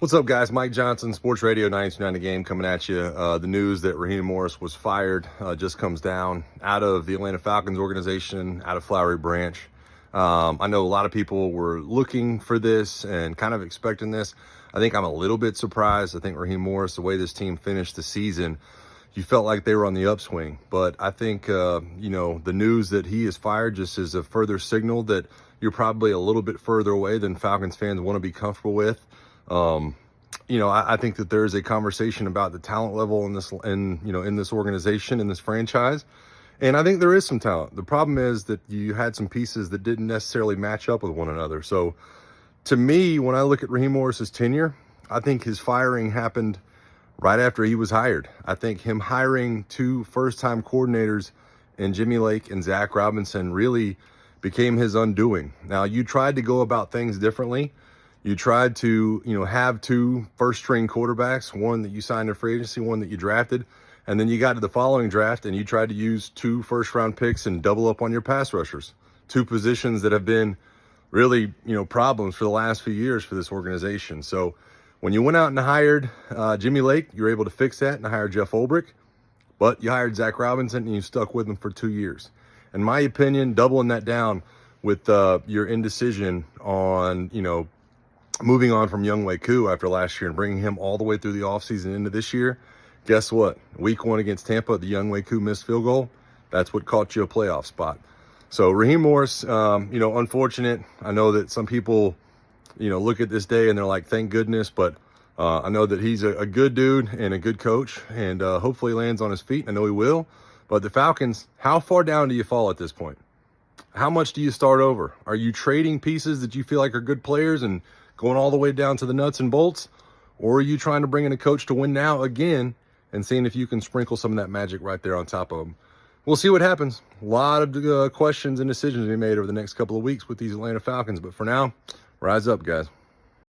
What's up, guys? Mike Johnson, Sports Radio 92.9 The Game, coming at you. The news that Raheem Morris was fired just comes down out of the Atlanta Falcons organization, out of Flowery Branch. I know a lot of people were looking for this and kind of expecting this. I think I'm a little bit surprised. I think Raheem Morris, the way this team finished the season, you felt like they were on the upswing. But I think, the news that he is fired just is a further signal that you're probably a little bit further away than Falcons fans want to be comfortable with. I think that there's a conversation about the talent level in this organization, in this franchise. And I think there is some talent. The problem is that you had some pieces that didn't necessarily match up with one another. So to me, when I look at Raheem Morris's tenure, I think his firing happened right after he was hired. I think him hiring two first-time coordinators in Jimmy Lake and Zach Robinson really became his undoing. Now, you tried to go about things differently. You tried to, have two first-string quarterbacks, one that you signed in free agency, one that you drafted, and then you got to the following draft and you tried to use two first-round picks and double up on your pass rushers. Two positions that have been really, problems for the last few years for this organization. So when you went out and hired Jimmy Lake, you were able to fix that and hire Jeff Ulbrich, but you hired Zach Robinson and you stuck with him for 2 years. In my opinion, doubling that down with your indecision on, moving on from Younghoe Koo after last year and bringing him all the way through the offseason into this year, guess what? Week 1 against Tampa, the Younghoe Koo missed field goal. That's what caught you a playoff spot. So Raheem Morris, unfortunate. I know that some people, look at this day and they're like, thank goodness. But I know that he's a good dude and a good coach, and hopefully lands on his feet. I know he will. But the Falcons, how far down do you fall at this point? How much do you start over? Are you trading pieces that you feel like are good players and going all the way down to the nuts and bolts? Or are you trying to bring in a coach to win now again and seeing if you can sprinkle some of that magic right there on top of them? We'll see what happens. A lot of questions and decisions to be made over the next couple of weeks with these Atlanta Falcons. But for now, rise up, guys.